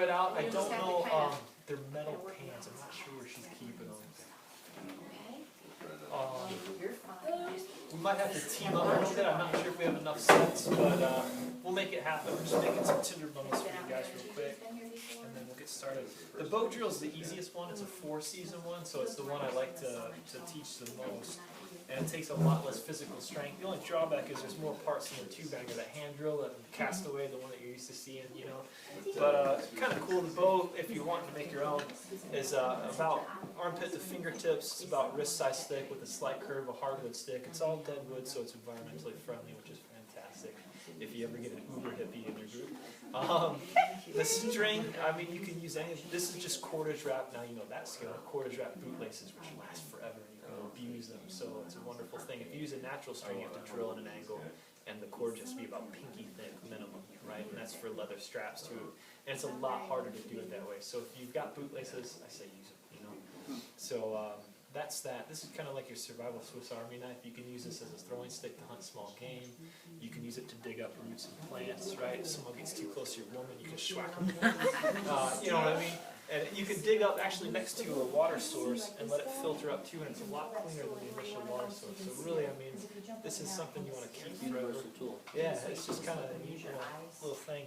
spread out. I don't know, they're metal pans. I'm not sure where she's keeping them. We might have to team up a little bit. I'm not sure if we have enough sets, but we'll make it happen. We're just making some tinder bundles for you guys real quick, and then we'll get started. The bow drill is the easiest one. It's a 4-season one, so it's the one I like to teach the most. And it takes a lot less physical strength. The only drawback is there's more parts in the two bagger, the hand drill and castaway, the one that you're used to seeing, you know. But kind of cool. The bow, if you want to make your own, is about armpit to fingertips. It's about wrist-size stick with a slight curve, a hardwood stick. It's all dead wood, so it's environmentally friendly, which is fantastic if you ever get an uber hippie in your group. The string, I mean, you can use any. This is just cordage wrap. Now you know that skill. Cordage wrap bootlaces, which last forever. Abuse them, so it's a wonderful thing. If you use a natural string, you have to drill at an angle, and the cord has to be about pinky thick minimum, right? And that's for leather straps too. And it's a lot harder to do it that way. So if you've got bootlaces, I say use them, you know. So that's that. This is kind of like your survival Swiss Army knife. You can use this as a throwing stick to hunt small game. You can use it to dig up roots and plants, right? If someone gets too close to your woman, you can schwack them. You know what I mean? And you can dig up actually next to a water source and let it filter up too, and it's a lot cleaner than the initial water source. So really, I mean, this is something you want to keep forever. Yeah, it's just kind of a neat little thing.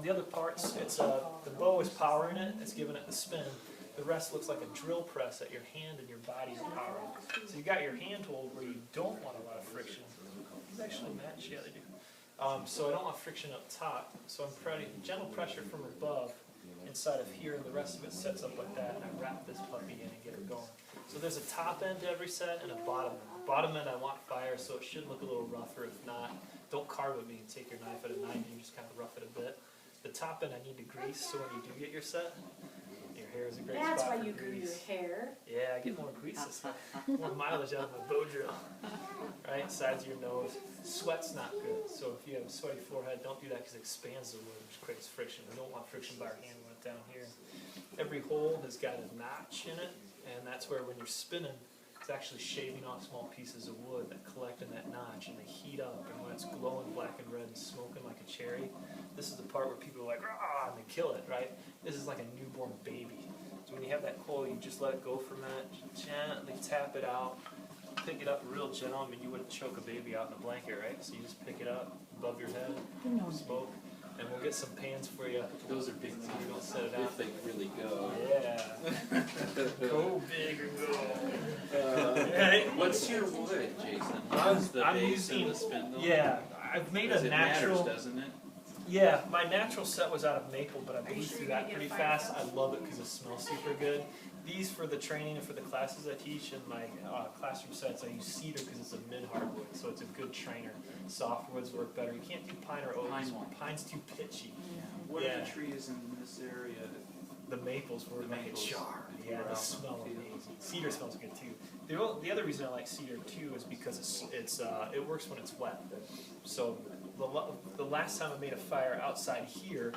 The other parts, it's the bow is powering it, it's giving it the spin. The rest looks like a drill press that your hand and your body's powering. So you got your hand hold where you don't want a lot of friction. These actually match, yeah they do. So I don't want friction up top, so I'm pretty gentle pressure from above inside of here, and the rest of it sets up like that, and I wrap this puppy in and get her going. So there's a top end to every set and a bottom end. Bottom end I want fire, so it should look a little rougher. If not, don't carve at me and take your knife at a 90 and just kind of rough it a bit. The top end I need to grease, so when you do get your set, your hair is a great That's spot why for you grew your grease. hair. Yeah, I get more grease this time. More mileage out of my bow drill. Right, sides of your nose. Sweat's not good, so if you have a sweaty forehead, don't do that because it expands the wound, which creates friction. We don't want friction by our hand when it's down here. Every hole has got a notch in it, and that's where when you're spinning, it's actually shaving off small pieces of wood that collect in that notch, and they heat up, and when it's glowing black and red and smoking like a cherry, this is the part where people are like, "Rah!" and they kill it, right? This is like a newborn baby. So when you have that coal, you just let it go from that, gently tap it out, pick it up real gentle. I mean, you wouldn't choke a baby out in a blanket, right? So you just pick it up above your head, smoke, and we'll get some pans for you. Those are big So you don't set it if out. they really go. Yeah. Go big or go. What's your wood, Jason? I'm Is the base and the spindle? Yeah, I've made a It natural. matters, doesn't it? Yeah, my natural set was out of maple, but I blew through that pretty fast. I love it because it smells super good. These for the training and for the classes I teach and my classroom sets, I use cedar because it's a mid-hardwood, so it's a good trainer. Softwoods work better. You can't do pine or oak. Pine's too pitchy. What are Yeah. the trees in this area? The maples were The like maples. a char. Yeah, Wow. they smell amazing. Cedar smells good too. The other reason I like cedar too is because it works when it's wet. So the last time I made a fire outside here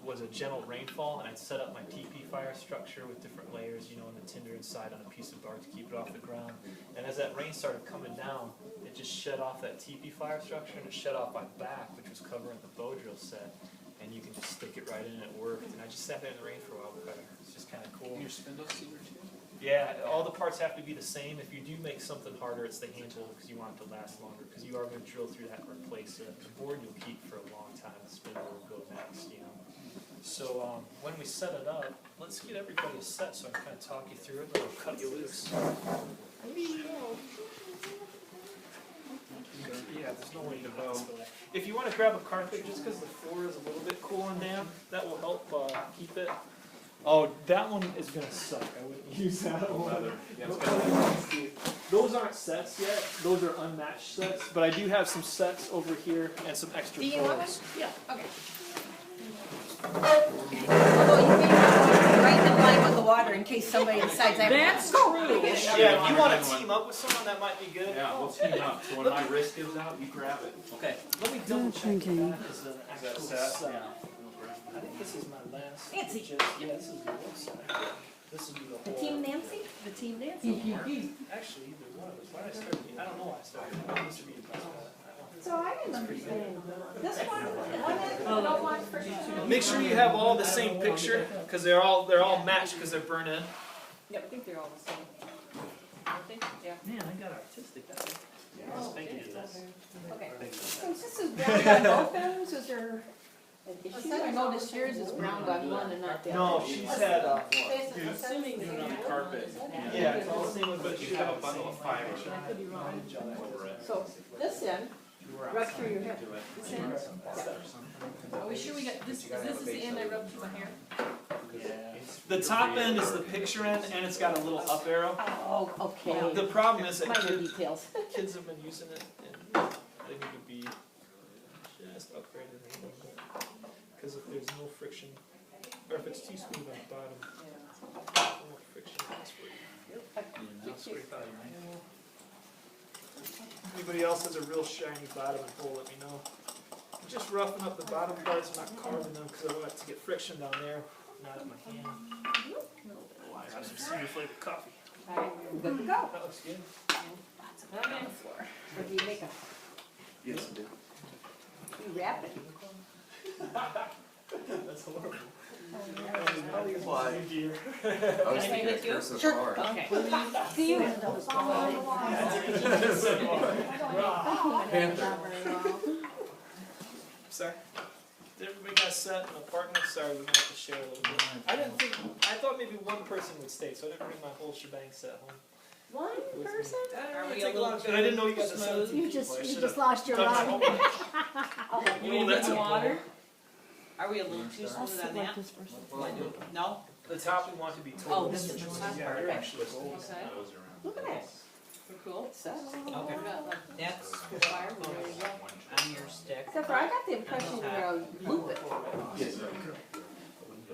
was a gentle rainfall, and I'd set up my teepee fire structure with different layers, you know, and the tinder inside on a piece of bark to keep it off the ground. And as that rain started coming down, it just shed off that teepee fire structure, and it shed off my back, which was covering the bow drill set. And you can just stick it right in, and it worked. And I just sat there in the rain for a while with fire. It's just kind of cool. Your spindle cedar too? Yeah, all the parts have to be the same. If you do make something harder, it's the handle because you want it to last longer. Because you are going to drill through that and replace it. The board you'll keep for a long time. The spindle will go next, you know. So when we set it up, let's get everybody set so I can kind of talk you through it. And I'll cut you loose. Yeah, there's no way to go. If you want to grab a carpet, just because the floor is a little bit cool and damp, that will help keep it. Oh, that one is going to suck. I wouldn't use that one. Those aren't sets yet. Those are unmatched sets. But I do have some sets over here and some extra Do you want bows. Yeah. Okay. Although you may not want to right in the line with the water in case somebody decides that's true. Yeah, if you want to team up with someone, that might be good. Yeah, we'll team up. So when my wrist gives out, you grab it. Okay. Let me double check drinking. that is an actual set. I think this is my last. Nancy. Yeah, this is the whole set. This would be the The whole. Team Nancy? The Team Nancy. Actually, either one of us. Why did I start? I don't know why I started. This would be the best bet. So I didn't understand. This one, the one that I don't want for Make sure you have all the same picture, because they're all matched because they're burnt in. Yeah, I think they're all the same. Aren't they? Yeah. Man, I got artistic that way. I was thinking of this. Okay. Since this is brown on both ends, is there an issue? I noticed yours is brown on one and not the other. No, she's had, Assuming Do it on the carpet. yeah, it's all the same with, but You have a bundle of fiber. I could be wrong. Over it. So, this end, rub through your hair. Do it. This end? Are we sure we got, this is the end I rubbed through my hair? the top end is the picture end, and it's got a little up arrow. Oh, okay. The problem is that Minor details. kids have been using it, and they need to be just upgraded a little bit. Because if there's no friction, or if it's too smooth on the bottom, no friction, that's where you thought you might. Anybody else has a real shiny bottom and hole, let me know. Just roughing up the bottom parts, not carving them, because I want it to get friction down there, not at my hand. Oh, I have some cedar flavored coffee. Alright, we're good to go. That looks good. I'm in for. Or do you make a, Yes, I do. you wrap it? That's horrible. Why? Dear. I was thinking Thank you. it so Sure. far. Okay. See you. Panther. Sorry. Did everybody got set in apartment? Sorry, we might have to share a little bit. I thought maybe one person would stay, so I didn't bring my whole shebang set home. One person? Are we a little bit? I didn't know you guys had 17 You people. just, I you should've just lost your done my mind. homework. You mean that's the a water? Are we a little too I'll smooth sit on like that? this for a second. No? The top we want to be Oh, total. this is the top Yeah, part, they're okay. actually gold. Okay, Look at that. we're cool. So, Okay. That's fire, we're ready to go. On your stick. except for I got the impression you're gonna loop it. Yes.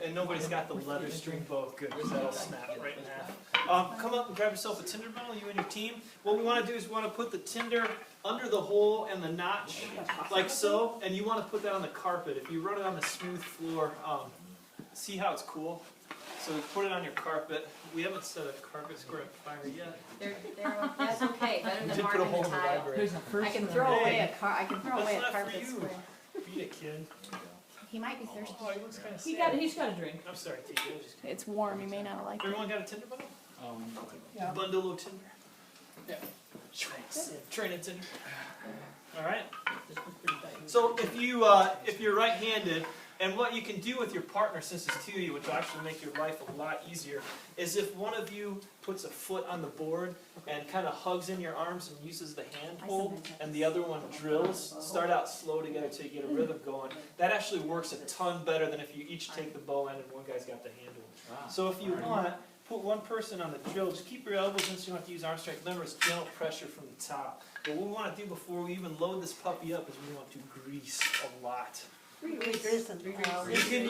And nobody's got the leather string bow. Good, because that'll snap right in half. Come up and grab yourself a tinder bundle, you and your team. What we want to do is we want to put the tinder under the hole and the notch, like so, and you want to put that on the carpet. If you run it on the smooth floor, see how it's cool? So put it on your carpet. We haven't set a carpet square on fire yet. That's okay, better We than did put a marking hole the in the tile. library. I can throw away I can throw That's away a not for carpet you. square. Beat it, kid. He might be thirsty. Oh, he looks kind of He's sad. got a drink. I'm sorry, TJ. It's warm, you may not like it. Everyone got a tinder bundle? Yeah. Bundle of tinder. Yeah. Train it tinder. All right. So if you're right-handed, and what you can do with your partner, since it's two of you, which will actually make your life a lot easier, is if one of you puts a foot on the board and kind of hugs in your arms and uses the hand hold, and the other one drills, start out slow together till you get a rhythm going. That actually works a ton better than if you each take the bow end and one guy's got the handle. So if you want, put one person on the drill, just keep your elbows in so you don't have to use arm strength. Remember, it's gentle pressure from the top. But what we want to do before we even load this puppy up is we want to grease a lot. You can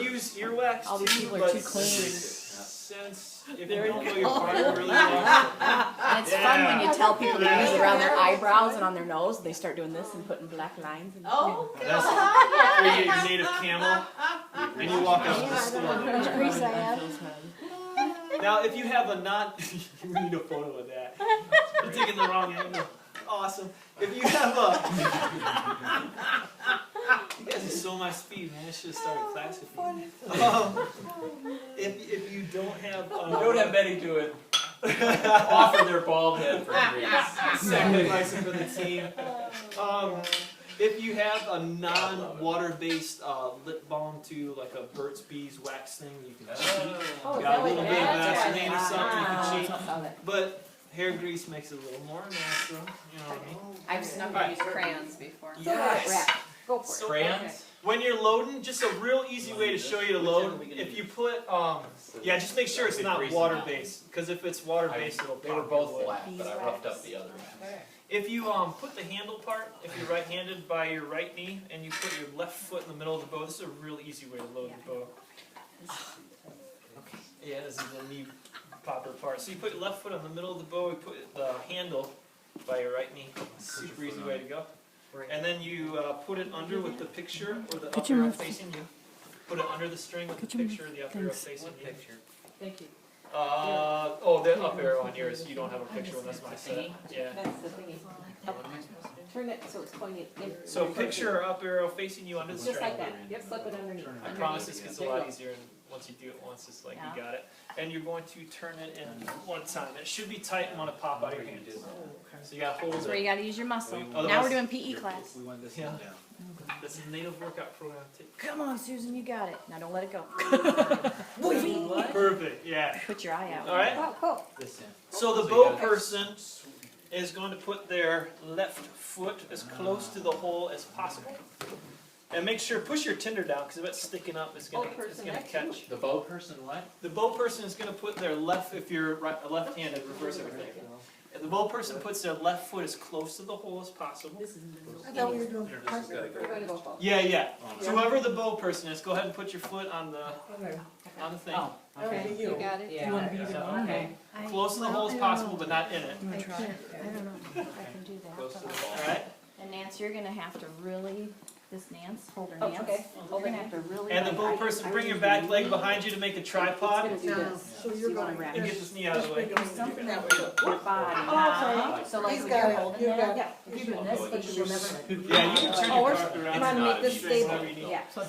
use earwax All these too, people are but too clean. since if you don't know your partner really well, And it's fun when you tell people to use it around their eyebrows and on their nose, and they start doing this and putting black lines. And Oh, that's where you get your native camel, and you walk out the store. How much grease I have. Now, if you have a we need a photo of that. You're taking the wrong angle. Awesome. If you have you guys are so my speed, man. I should have started class with you. If you don't have, Don't have Betty do it. Offer their bald head for grease. second advice for the team. If you have a non-water-based lip balm too, like a Burt's Bees wax thing, you can cheat. Oh, Got a that little way- bit of that's Vaseline or right. something, you Ah, can cheat. I saw that. But hair grease makes it a little more natural, you know what I mean? I've snuck and used crayons before. Yes. Go for it. So Crayons? when you're loading, just a real easy way to show you to load, if you put, yeah, just make sure it's not water-based, because if it's water-based, it'll pop They were your both wood. flat, but I roughed up the other one. If you put the handle part, if you're right-handed, by your right knee, and you put your left foot in the middle of the bow, this is a real easy way to load the bow. Yeah, this is the knee popper part. So you put your left foot on the middle of the bow, you put the handle by your right knee. Super easy way to go. And then you put it under with the picture or the up you arrow move? facing you. Put it under the string with the Could you move? picture, the up arrow Thanks. facing you. Thank you. Oh, the up arrow on yours, you don't have a picture one, that's my set. Yeah. That's the thingy. turn it so it's pointing in. So picture our up arrow facing you under the Just like string. that, yep, slip it underneath. I promise this gets a lot easier and once you do it once, it's like Yeah. you got it. And you're going to turn it in one time. It should be tight and want to pop out of your hand. So you gotta hold That's where you it. gotta use your muscle. Now Otherwise- we're doing PE class. We want this Yeah. one down. This is a native workout program. Come on, Susan, you got it. Now don't let it go. Perfect, yeah. Put your eye out. All right. Oh, cool. This in. So the bow person is going to put their left foot as close to the hole as possible. And make sure, push your tinder down, because if it's sticking up, it's gonna catch. The bow person what? The bow person is gonna put their left, if you're left-handed, reverse everything. And the bow person puts their left foot as close to the hole as possible. I thought we were doing We're going to go both. Yeah, yeah. So whoever the bow person is, go ahead and put your foot on the thing. Oh, okay. You got it? Yeah. Okay. Close to the hole as possible, but not in it. I can't, I don't know if I can do that. Close to the but- ball. Alright? And Nance, you're gonna have to really, this Nance, hold her Oh, Nance. okay. You're gonna have to really. And the bow person, bring your back leg behind you to make a It's tripod. gonna do this. So So you're you wanna going wrap And it. get this knee out of the way. Something that that way. will your body. Oh, okay. So like He's when got you're it. holding You that, got it. Yeah. you're doing this, but you remember. Yeah, you can turn Oh, your we're- car You around. wanna make this stable. Yeah, so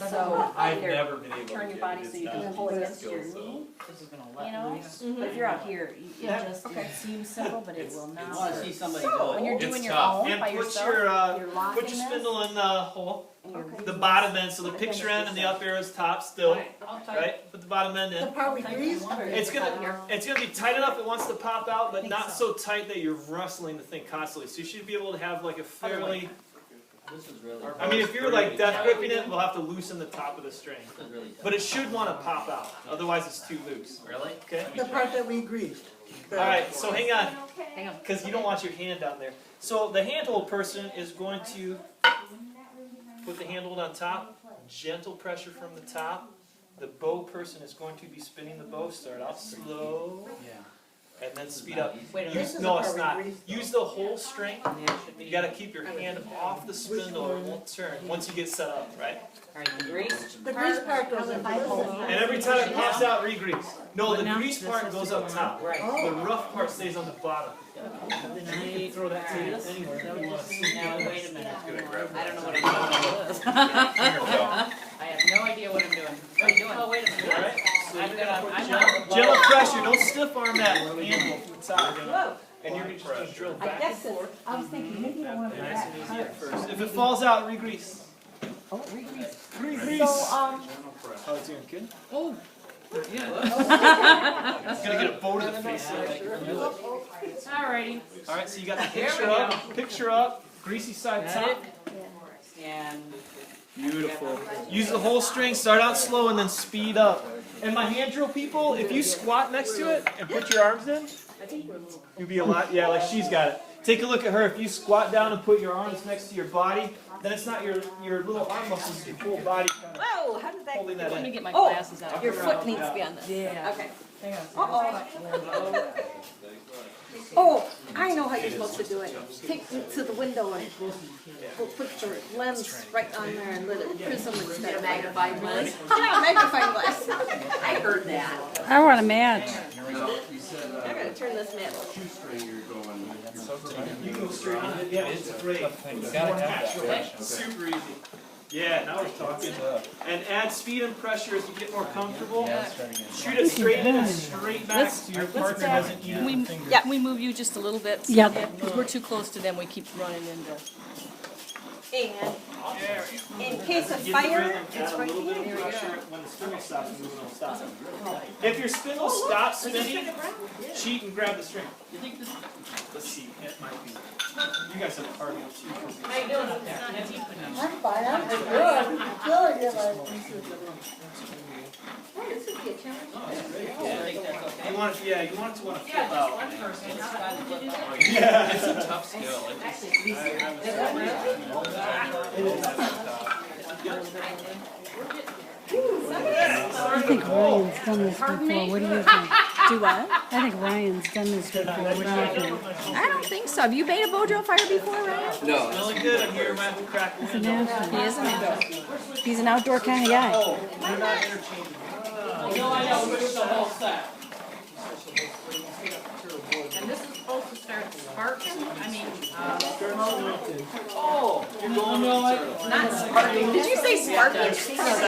I've either never been able to turn get your body it. so you It's can not pull a against skill, your so- knee, This is gonna you let know? loose. But if you're out here, it Yeah. just, Okay. it seems simple, but it will I wanna not. see somebody do When it. you're It's doing your tough. own And by put yourself, your, you're locking put your this. spindle in the hole, and you're the greasing bottom this. end, so the But then picture it's end and the this up arrow is top still, I'll type. right? Put the bottom end The in. part we greased? It's gonna be tight enough it wants to pop out, but not so tight that you're wrestling the thing constantly. So you should be able to have like a fairly, This is really. I mean, if you're like death gripping it, we'll have to loosen the top of the string. This is really tough. But it should wanna pop out, otherwise it's too loose, Really? okay? The part that we greased. Alright, so hang on. Hang on. Because you don't want your hand down there. So the handhold person is going to put the handhold on top, gentle pressure from the top. The bow person is going to be spinning the bow. Start off slow Yeah. and then speed up. Wait a Use, This is no, the it's part we not. greased. Use the whole strength. You gotta keep your hand off the spindle or it won't turn once you get set up, right? Alright, the grease. The grease part goes in this. And every time it pops out, re-grease. No, the grease part goes up top. Right. The rough part stays on the bottom. And you can throw that to anywhere you want to. Now, wait a minute. I don't know what I'm doing. I have no idea what I'm doing. What are you doing? Oh, wait a minute. Alright? I'm not. Gentle pressure, don't stiff arm that handle from the top. And you're just gonna drill I back and guess it, forth. I was thinking maybe I wanted Nice and that easy at part. first. If it falls out, re-grease. Oh, re-grease. Re-grease. So, Oh, it's doing good? Oh. It's gonna get a bow to the face. Alrighty. Alright, so you got the picture up, greasy side Got top. it? And. Beautiful. Use the whole string, start out slow and then speed up. And my hand drill people, if you squat next to it and put your arms in, you'll be a lot, yeah, like she's got it. Take a look at her, if you squat down and put your arms next to your body, then it's not your little arm muscles, it's your whole body kind of Whoa, how did that? holding that Let me in. get my Oh, glasses out. Your foot needs to be on this. Yeah. Okay. Hang on. Uh-oh. Oh, I know how you're supposed to do it. Take it to the window and put your lens right on there and let it prism and Get a magnifying lens. Yeah, magnifying glass. I heard that. I want a match. I gotta turn this mat. You go straight in it, yeah, it's great. It's more natural, super easy. Yeah, now we're talking. And add speed and pressure as you get more comfortable. Shoot it straight in and straight back so your partner doesn't eat the finger. Can we move you just a little bit? Yep. Because we're too close to them, we keep running into. And in case of Get the fire, rhythm, it's add a right little bit of here. pressure. When the spindle stops moving, it'll stop. If your spindle stops spinning, cheat and grab the string. Let's see, it might be. You guys have a cardio too. How you doing up there? I'm fine, I'm good. Good, yeah, like. This would be a challenge. You want it, yeah, you want it to want to flip Yeah, just out. one person. How did you do that? Yeah. It's a tough skill. I think Ryan's done this before. What do you think? Do what? I think Ryan's done this before. What do you think? I don't think so. Have you made a bow drill fire before, Ryan? Smelling good, I'm here, might have to crack the window. He is an outdoor. He's an outdoor kind of guy. Oh, you're not interchanging. I know, but it's the whole set. And this is supposed to start start sparks, I mean, Oh, you're going not sparking, did you say sparking?